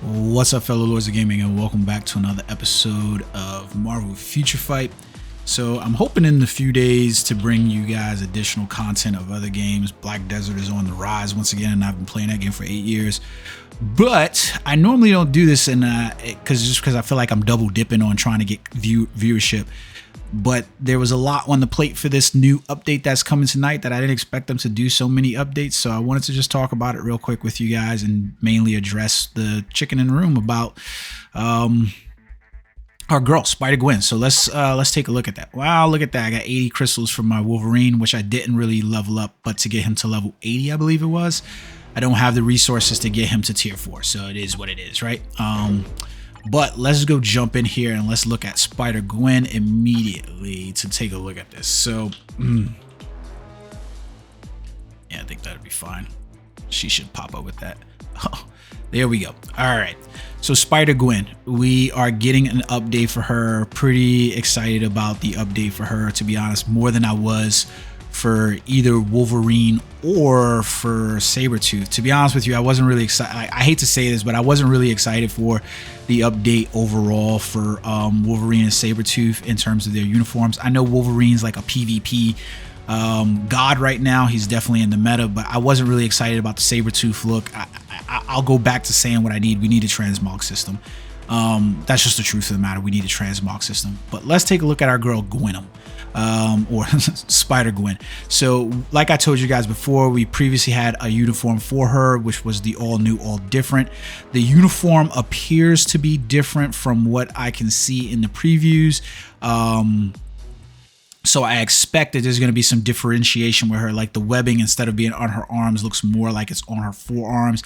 What's up, fellow lords of gaming, and welcome back to another episode of Marvel Future Fight. So I'm hoping in a few days to bring you guys additional content of other games. Black Desert is on the rise once again, and I've been playing that game for 8 years. But I normally don't do this, and because I feel like I'm double dipping on trying to get viewership. But there was a lot on the plate for this new update that's coming tonight that I didn't expect them to do so many updates. So I wanted to just talk about it real quick with you guys and mainly address the chicken in the room about our girl Spider-Gwen. So let's take a look at that. Wow, look at that. I got 80 crystals from my Wolverine, which I didn't really level up, but to get him to level 80, I believe it was. I don't have the resources to get him to tier 4, so it is what it is, right? But let's go jump in here and let's look at Spider-Gwen immediately to take a look at this. So, yeah, I think that'd be fine. She should pop up with that. Oh, there we go. All right. So Spider-Gwen, we are getting an update for her. Pretty excited about the update for her, to be honest, more than I was for either Wolverine or for Sabretooth. To be honest with you, I wasn't really excited. I hate to say this, but I wasn't really excited for the update overall for Wolverine and Sabretooth in terms of their uniforms. I know Wolverine's like a PvP god right now. He's definitely in the meta, but I wasn't really excited about the Sabretooth look. I'll go back to saying what I need. We need a transmog system. That's just the truth of the matter. We need a transmog system. But let's take a look at our girl Gwenum. Or Spider-Gwen. So like I told you guys before, we previously had a uniform for her, which was the all new, all different. The uniform appears to be different from what I can see in the previews. So I expect that there's going to be some differentiation with her, like the webbing, instead of being on her arms, looks more like it's on her forearms.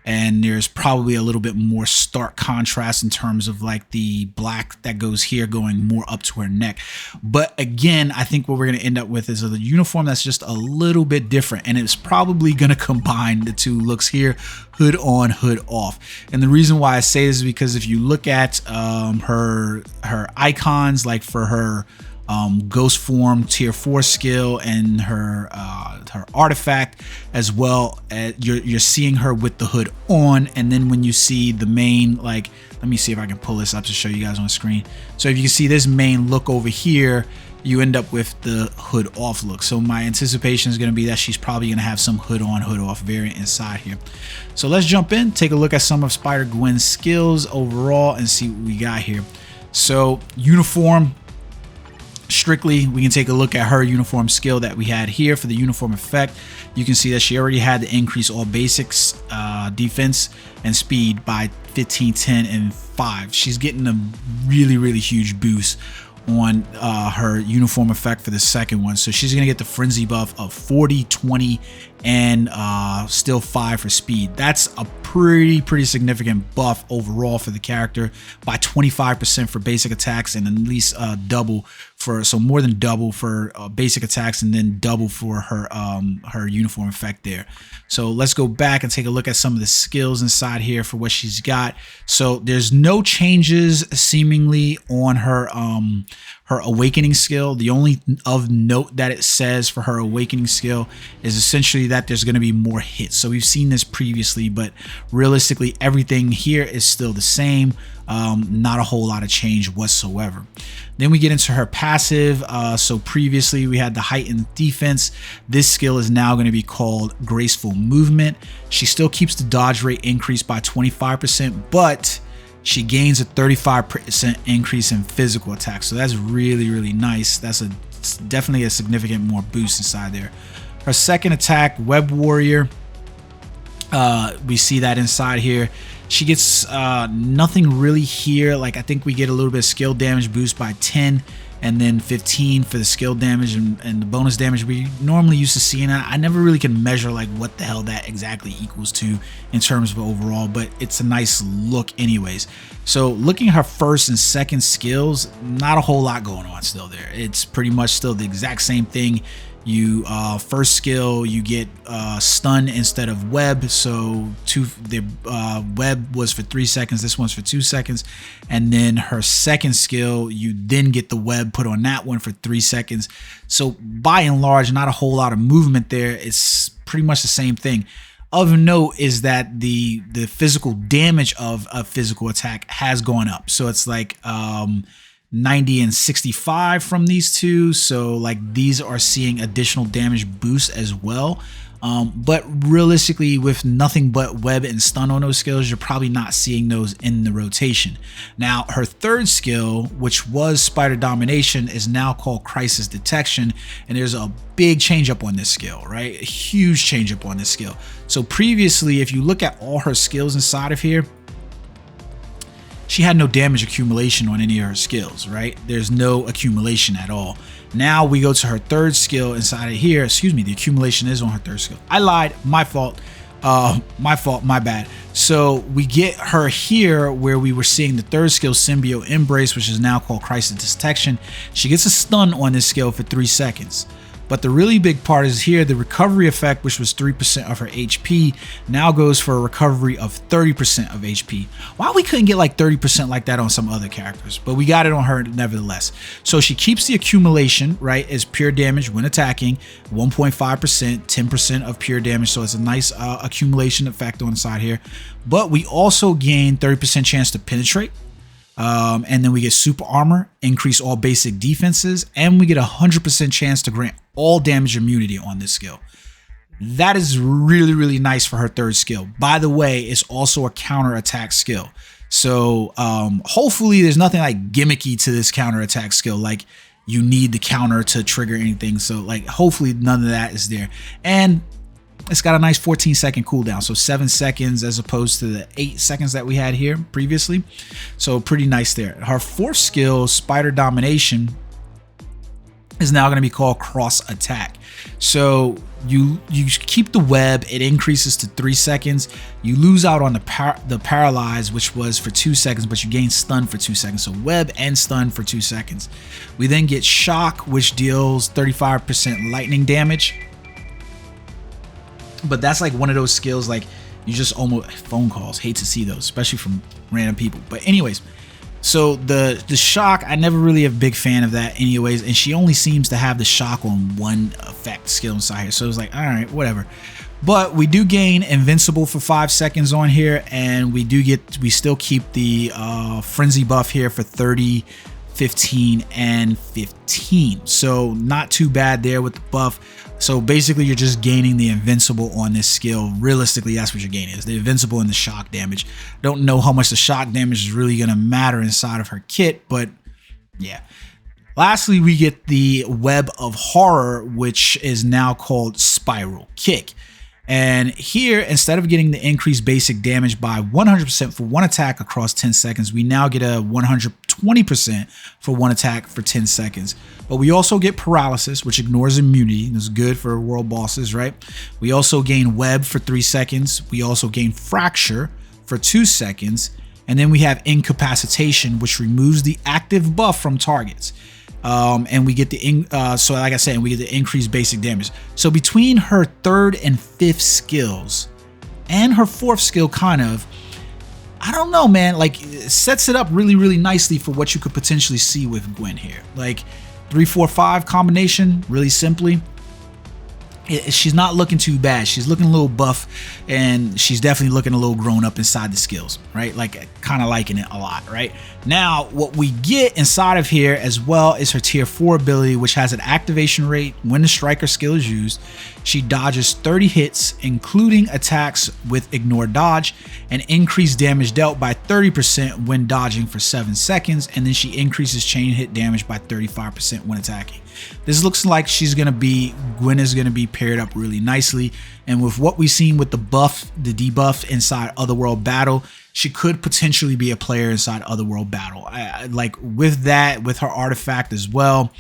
And there's probably a little bit more stark contrast in terms of like the black that goes here going more up to her neck. But again, I think what we're going to end up with is a uniform that's just a little bit different, and it's probably going to combine the two looks here, hood on, hood off. And the reason why I say this is because if you look at her icons, like for her ghost form tier 4 skill and her artifact as well, you're seeing her with the hood on. And then when you see the main, like, let me see if I can pull this up to show you guys on the screen. So if you see this main look over here, you end up with the hood off look. So my anticipation is going to be that she's probably going to have some hood on, hood off variant inside here. So let's jump in, take a look at some of Spider-Gwen's skills overall and see what we got here. So uniform, strictly, we can take a look at her uniform skill that we had here for the uniform effect. You can see that she already had the increase all basics, defense and speed by 15, 10, and 5. She's getting a really huge boost on her uniform effect for the second one. So she's gonna get the frenzy buff of 40, 20, and still 5 for speed. That's a pretty significant buff overall for the character, by 25% for basic attacks, and at least double for, so more than double for basic attacks, and then double for her uniform effect there. So let's go back and take a look at some of the skills inside here for what she's got. So there's no changes seemingly on her awakening skill. The only of note that it says for her awakening skill is essentially that there's going to be more hits. So we've seen this previously, but realistically everything here is still the same. Not a whole lot of change whatsoever. Then we get into her passive. So previously we had the heightened defense. This skill is now going to be called graceful movement. She still keeps the dodge rate increased by 25%, but she gains a 35% increase in physical attack. So that's really nice. That's definitely a significant more boost inside there. Her second attack, Web Warrior, we see that inside here. She gets nothing really here. Like, I think we get a little bit of skill damage boost by 10, and then 15 for the skill damage and the bonus damage we normally used to see. And I never really can measure like what the hell that exactly equals to in terms of overall, but it's a nice look anyways. So looking at her first and second skills, not a whole lot going on still there. It's pretty much still the exact same thing. You first skill, you get stun instead of web. So the web was for 3 seconds, this one's for 2 seconds. And then her second skill, you then get the web put on that one for 3 seconds. So by and large, not a whole lot of movement there. It's pretty much the same thing. Of note is that the physical damage of a physical attack has gone up. So it's like 90 and 65 from these two. So like these are seeing additional damage boost as well. But realistically, with nothing but web and stun on those skills, you're probably not seeing those in the rotation. Now, her third skill, which was Spider Domination, is now called Crisis Detection, and there's a big change up on this skill, right? A huge change up on this skill. So previously, if you look at all her skills inside of here, she had no damage accumulation on any of her skills, right? There's no accumulation at all. Now we go to her third skill inside of here. Excuse me, the accumulation is on her third skill. I lied, my fault, my bad. So we get her here where we were seeing the third skill, Symbiote Embrace, which is now called Crisis Detection. She gets a stun on this skill for 3 seconds. But the really big part is here, the recovery effect, which was 3% of her HP, now goes for a recovery of 30% of HP. Why we couldn't get like 30% like that on some other characters, but we got it on her nevertheless. So she keeps the accumulation, right, as pure damage when attacking, 1.5%, 10% of pure damage. So it's a nice accumulation effect on the side here. But we also gain 30% chance to penetrate. And then we get super armor, increase all basic defenses, and we get 100% chance to grant all damage immunity on this skill. That is really, really nice for her third skill. By the way, it's also a counter attack skill. So hopefully there's nothing like gimmicky to this counter attack skill, like you need the counter to trigger anything. So like hopefully none of that is there. And it's got a nice 14-second cooldown, so 7 seconds as opposed to the 8 seconds that we had here previously. So pretty nice there. Her fourth skill, Spider Domination, is now going to be called Cross Attack. So you keep the web, it increases to 3 seconds. You lose out on the paralyze, which was for 2 seconds, but you gain stun for 2 seconds. So web and stun for 2 seconds. We then get shock, which deals 35% lightning damage. But that's like one of those skills, like you just almost phone calls, hate to see those, especially from random people. But anyways, so the shock, I never really a big fan of that anyways, and she only seems to have the shock on one effect skill inside here. So it was like, all right, whatever. But we do gain invincible for 5 seconds on here, and we still keep the frenzy buff here for 30, 15, and 15. So not too bad there with the buff. So basically you're just gaining the invincible on this skill. Realistically, that's what you're gaining, is the invincible and the shock damage. Don't know how much the shock damage is really going to matter inside of her kit, but yeah. Lastly, we get the Web of Horror, which is now called Spiral Kick. And here, instead of getting the increased basic damage by 100% for one attack across 10 seconds, we now get a 120% for one attack for 10 seconds. But we also get paralysis, which ignores immunity. This is good for world bosses, right? We also gain web for 3 seconds. We also gain fracture for 2 seconds. And then we have incapacitation, which removes the active buff from targets. And we get the so like I said, we get the increased basic damage. So between her third and fifth skills and her fourth skill, kind of, I don't know, man, like it sets it up really, really nicely for what you could potentially see with Gwen here. Like 3-4-5 combination, really simply. She's not looking too bad. She's looking a little buff, and she's definitely looking a little grown up inside the skills, right? Like kind of liking it a lot, right? Now, what we get inside of here as well is her tier 4 ability, which has an activation rate when the striker skill is used. She dodges 30 hits, including attacks with ignore dodge, and increased damage dealt by 30% when dodging for 7 seconds, and then she increases chain hit damage by 35% when attacking. This looks like Gwen is going to be paired up really nicely, and with what we've seen with the debuff inside Otherworld Battle, she could potentially be a player inside Otherworld Battle. Like with that, with her artifact as well.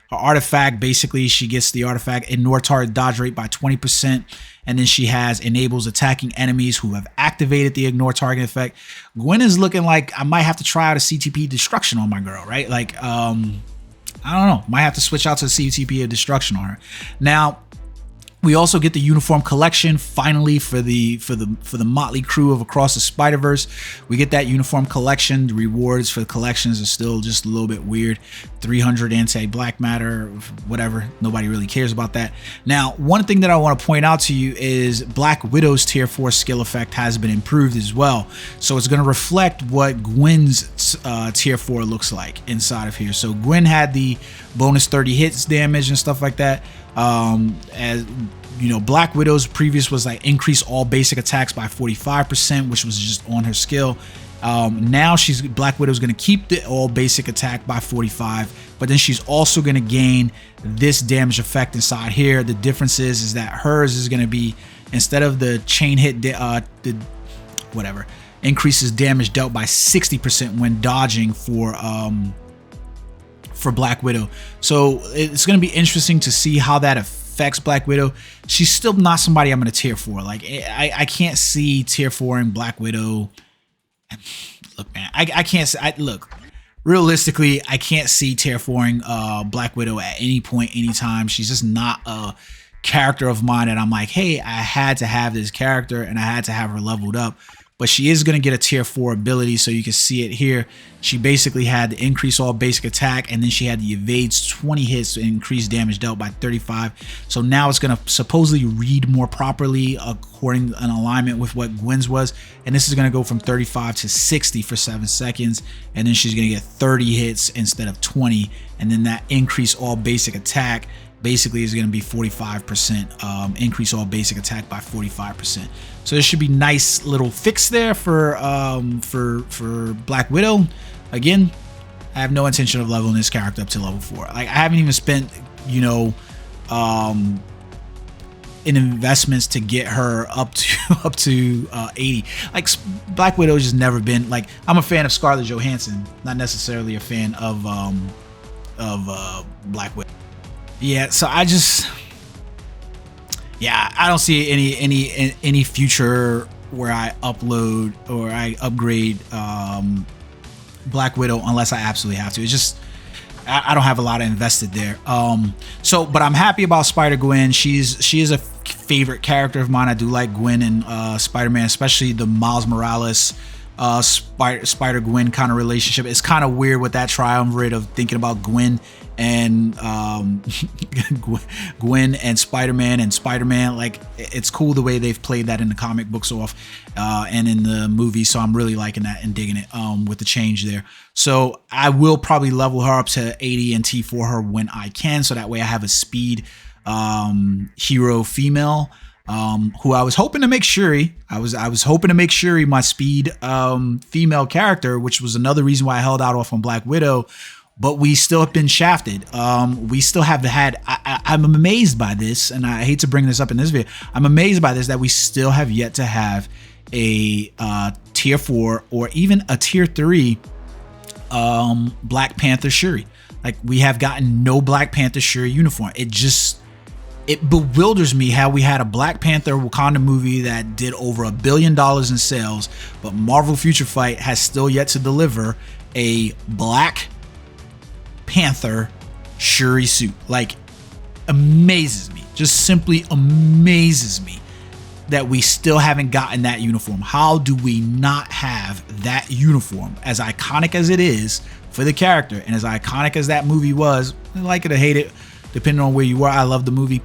Her artifact, basically, she gets the artifact ignore target dodge rate by 20%, and then she has enables attacking enemies who have activated the ignore target effect. Gwen is looking like I might have to try out a CTP destruction on my girl, right? Like, I don't know, might have to switch out to the CTP of destruction on her. Now, We also get the uniform collection finally for the motley crew of Across the Spider-Verse. We get that uniform collection. The rewards for the collections are still just a little bit weird. 300 anti-black matter, whatever. Nobody really cares about that. Now, one thing that I want to point out to you is Black Widow's tier 4 skill effect has been improved as well. So it's going to reflect what Gwen's tier 4 looks like inside of here. So Gwen had the bonus 30 hits damage and stuff like that. As you know, Black Widow's previous was like increase all basic attacks by 45%, which was just on her skill. Now Black Widow's going to keep the all basic attack by 45, but then she's also going to gain this damage effect inside here. The difference is that hers is going to be, instead of the chain hit, increases damage dealt by 60% when dodging for Black Widow. So it's going to be interesting to see how that affects Black Widow. She's still not somebody I'm going to tier 4. Like I can't see tier 4 in Black Widow. Look, man, I can't. Look, realistically, I can't see tier 4ing Black Widow at any point, anytime. She's just not a character of mine that I'm like, hey, I had to have this character and I had to have her leveled up. But she is going to get a tier 4 ability, so you can see it here. She basically had the increase all basic attack, and then she had the evades 20 hits and increase damage dealt by 35. So now it's going to supposedly read more properly according to an alignment with what Gwen's was. And this is going to go from 35 to 60 for 7 seconds. And then she's going to get 30 hits instead of 20. And then that increase all basic attack basically is going to be 45%, increase all basic attack by 45%. So there should be nice little fix there for Black Widow. Again, I have no intention of leveling this character up to level 4. Like, I haven't even spent, you know, in investments to get her up to 80. Like, Black Widow has just never been, like, I'm a fan of Scarlett Johansson, not necessarily a fan of Black Widow. Yeah, so I don't see any future where I upload or I upgrade Black Widow unless I absolutely have to. It's just I don't have a lot of invested there. But I'm happy about Spider-Gwen. She is a favorite character of mine. I do like Gwen and Spider-Man, especially the Miles Morales Spider-Gwen kind of relationship. It's kind of weird with that triumvirate of thinking about Gwen and Gwen and Spider-Man and Spider-Man. Like, it's cool the way they've played that in the comic books off and in the movie. So I'm really liking that and digging it with the change there. So I will probably level her up to 80 and T for her when I can. So that way I have a speed hero female. Who I was hoping to make Shuri. I was hoping to make Shuri my speed female character, which was another reason why I held out off on Black Widow. But we still have been shafted. We still have had. I'm amazed by this, and I hate to bring this up in this video. I'm amazed by this, that we still have yet to have a tier 4 or even a tier 3 Black Panther Shuri. Like, we have gotten no Black Panther Shuri uniform. It bewilders me how we had a Black Panther Wakanda movie that did over $1 billion in sales, but Marvel Future Fight has still yet to deliver a Black Panther Shuri suit. Like, amazes me. Just simply amazes me that we still haven't gotten that uniform. How do we not have that uniform, as iconic as it is for the character and as iconic as that movie was? Like it or hate it, depending on where you were. I love the movie.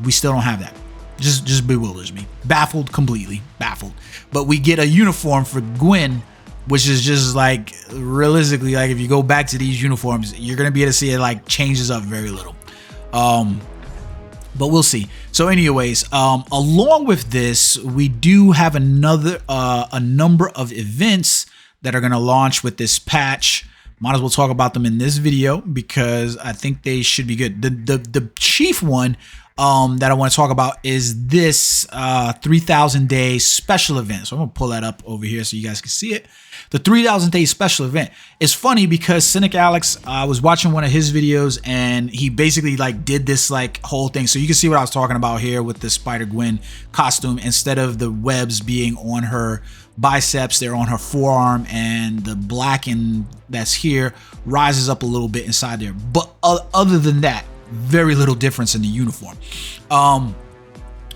We still don't have that. Just bewilders me. Baffled, completely baffled. But we get a uniform for Gwen, which is just like, realistically, like, if you go back to these uniforms, you're gonna be able to see it like changes up very little. But we'll see. So anyways, along with this, we do have a number of events that are gonna launch with this patch. Might as well talk about them in this video because I think they should be good. The chief one that I want to talk about is this 3,000 day special event. So I'm gonna pull that up over here so you guys can see it. The 3,000 day special event. It's funny because Cynic Alex, I was watching one of his videos and he basically like did this like whole thing. So you can see what I was talking about here with the Spider-Gwen costume. Instead of the webs being on her biceps, they're on her forearm, and the black and that's here rises up a little bit inside there. But other than that, very little difference in the uniform.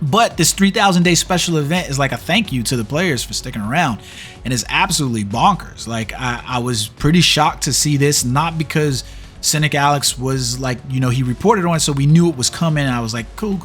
But this 3,000 day special event is like a thank you to the players for sticking around, and it's absolutely bonkers. Like I was pretty shocked to see this, not because Cynic Alex was like, you know, he reported on it, so we knew it was coming, and I was like, cool,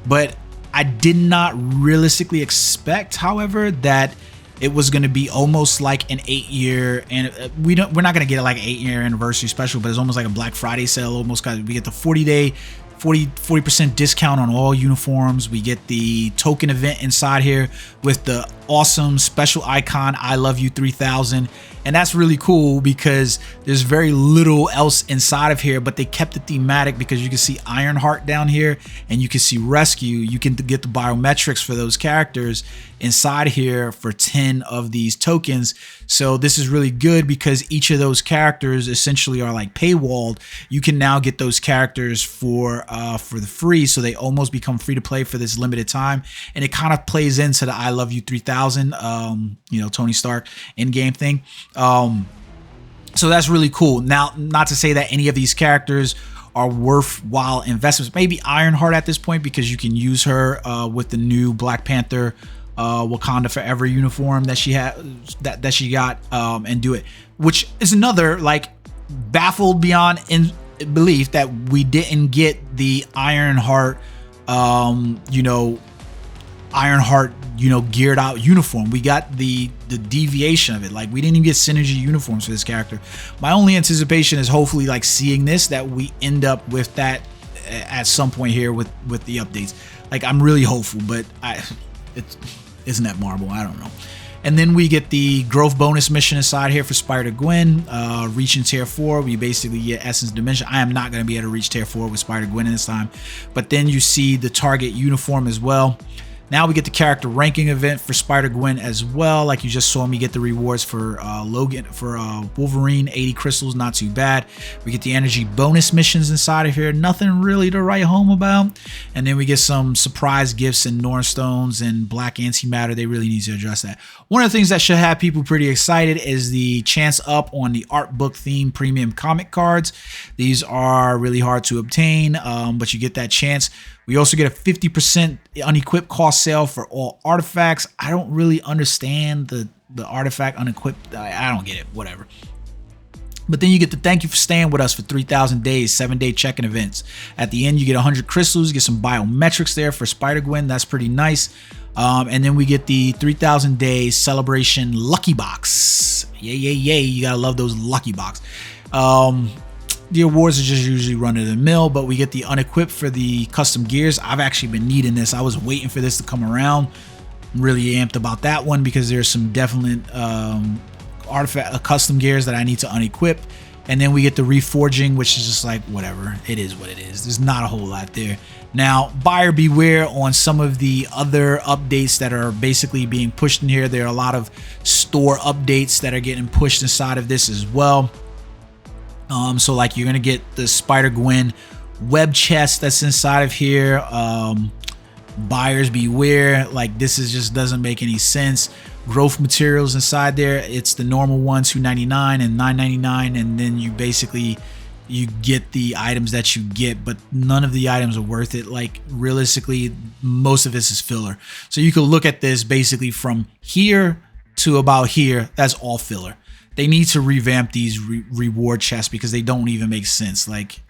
but I did not realistically expect, however, that it was going to be almost like an 8-year, and we're not going to get like an 8-year anniversary special, but it's almost like a Black Friday sale almost, because we get the 40% discount on all uniforms. We get the token event inside here with the awesome special icon I love you 3000, and that's really cool because there's very little else inside of here, but they kept it thematic because you can see Ironheart down here and you can see Rescue. You can get the biometrics for those characters inside here for 10 of these tokens. So this is really good because each of those characters essentially are like paywalled. You can now get those characters for the free, so they almost become free to play for this limited time, and it kind of plays into the I love you 3000 you know, Tony Stark in-game thing. So that's really cool. Now, not to say that any of these characters are worthwhile investments. Maybe Ironheart at this point, because you can use her with the new Black Panther Wakanda Forever uniform that she had, that she got, and do it, which is another, like, baffled beyond belief that we didn't get the Ironheart geared out uniform. We got the deviation of it. Like, we didn't even get synergy uniforms for this character. My only anticipation is hopefully, like, seeing this, that we end up with that at some point here with the updates. Like, I'm really hopeful, but isn't that Marvel? I don't know. And then we get the growth bonus mission inside here for Spider-Gwen, reaching tier 4. We basically get Essence Dimension. I am not going to be able to reach tier 4 with Spider-Gwen this time. But then you see the target uniform as well. Now we get the character ranking event for Spider-Gwen as well. Like you just saw me get the rewards for Wolverine, 80 crystals, not too bad. We get the energy bonus missions inside of here. Nothing really to write home about. And then we get some surprise gifts and Norn Stones and Black Antimatter. They really need to address that. One of the things that should have people pretty excited is the chance up on the art book theme premium comic cards. These are really hard to obtain, but you get that chance. We also get a 50% unequipped cost sale for all artifacts. I don't really understand the artifact unequipped. I don't get it, whatever. But then you get the thank you for staying with us for 3,000 days, 7-day check-in events. At the end, you get 100 crystals, you get some biometrics there for Spider-Gwen. That's pretty nice. And then we get the 3,000 days celebration lucky box. Yay. You gotta love those lucky box. The awards are just usually run of the mill, but we get the unequipped for the custom gears. I've actually been needing this. I was waiting for this to come around. I'm really amped about that one because there's some definite artifact custom gears that I need to unequip. And then we get the reforging, which is just like whatever. It is what it is. There's not a whole lot there. Now, buyer beware on some of the other updates that are basically being pushed in here. There are a lot of store updates that are getting pushed inside of this as well. So like you're gonna get the Spider-Gwen web chest that's inside of here. Buyers beware. Like, this is just doesn't make any sense. Growth materials inside there, it's the normal ones, $2.99 and $9.99, and then you get the items that you get, but none of the items are worth it. Like, realistically, most of this is filler. So you can look at this basically from here to about here. That's all filler. They need to revamp these reward chests because they don't even make sense. Like,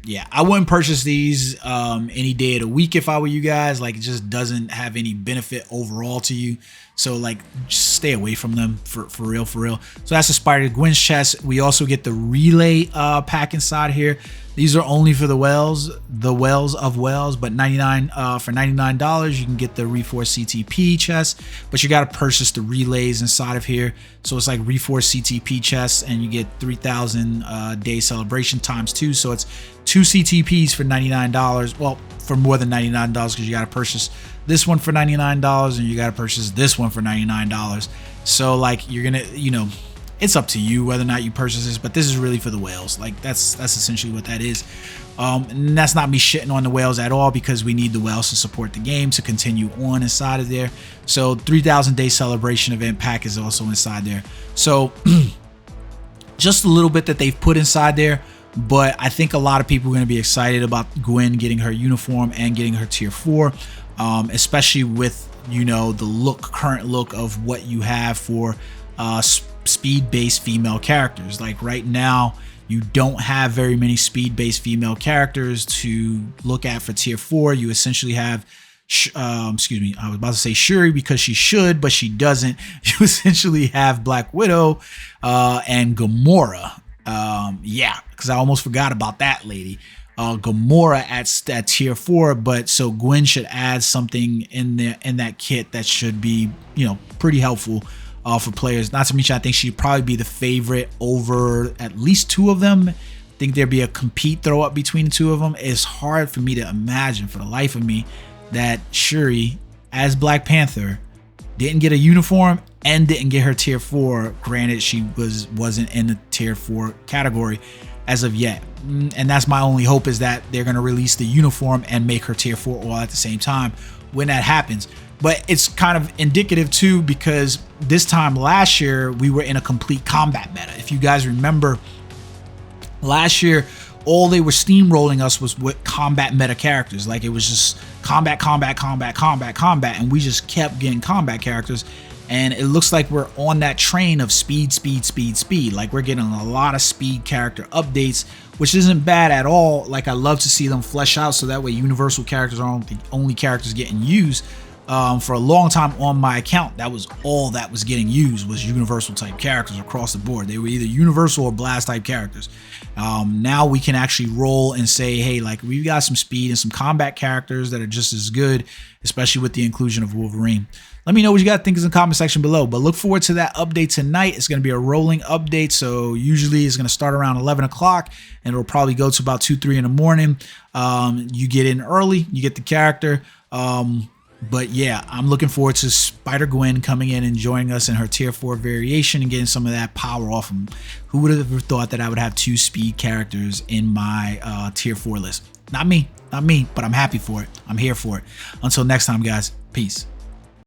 yeah, I wouldn't purchase these any day of the week if I were you guys. Like, it just doesn't have any benefit overall to you. So, like, just stay away from them for real. So that's the Spider-Gwen chest. We also get the relay pack inside here. These are only for the wells of wells, but for $99 you can get the Reforce CTP chest, but you got to purchase the relays inside of here. So it's like Reforce CTP chests, and you get 3,000 day celebration times 2. So it's 2 CTPs for $99. Well, for more than $99 because you got to purchase this one for $99 and you got to purchase this one for $99. So like, you're gonna, it's up to you whether or not you purchase this, but this is really for the whales. Like, that's essentially what that is. And that's not me shitting on the whales at all, because we need the whales to support the game to continue on inside of there. So 3,000 day celebration event pack is also inside there. So just a little bit that they've put inside there. but I think a lot of people are going to be excited about Gwen getting her uniform and getting her tier 4, especially with, you know, the current look of what you have for speed-based female characters. Like right now, you don't have very many speed-based female characters to look at for tier 4. You essentially have, excuse me, I was about to say Shuri because she should, but she doesn't. You essentially have Black Widow and Gamora. Yeah, because I almost forgot about that lady. Gamora at tier 4, but so Gwen should add something in that kit that should be, you know, pretty helpful for players. Not to mention, I think she'd probably be the favorite over at least 2 of them. I think there'd be a compete throw up between the 2 of them. It's hard for me to imagine for the life of me that Shuri as Black Panther didn't get a uniform and didn't get her tier 4. Granted, she wasn't in the tier 4 category as of yet, and that's my only hope, is that they're going to release the uniform and make her tier 4 all at the same time when that happens. But it's kind of indicative too, because this time last year we were in a complete combat meta. If you guys remember, last year all they were steamrolling us was with combat meta characters. Like it was just combat, and we just kept getting combat characters. And it looks like we're on that train of speed. Like we're getting a lot of speed character updates, which isn't bad at all. Like I love to see them flesh out so that way universal characters aren't the only characters getting used. For a long time on my account, that was all that was getting used, was universal type characters across the board. They were either universal or blast type characters. Now we can actually roll and say, hey, like we've got some speed and some combat characters that are just as good, especially with the inclusion of Wolverine. Let me know what you guys think in the comment section below, but look forward to that update tonight. It's going to be a rolling update, so usually it's going to start around 11 o'clock and it'll probably go to about 2-3 in the morning. You get in early, you get the character. But yeah, I'm looking forward to Spider-Gwen coming in and joining us in her tier 4 variation and getting some of that power off him. Who would have ever thought that I would have 2 speed characters in my tier 4 list? Not me, but I'm happy for it. I'm here for it. Until next time, guys, peace.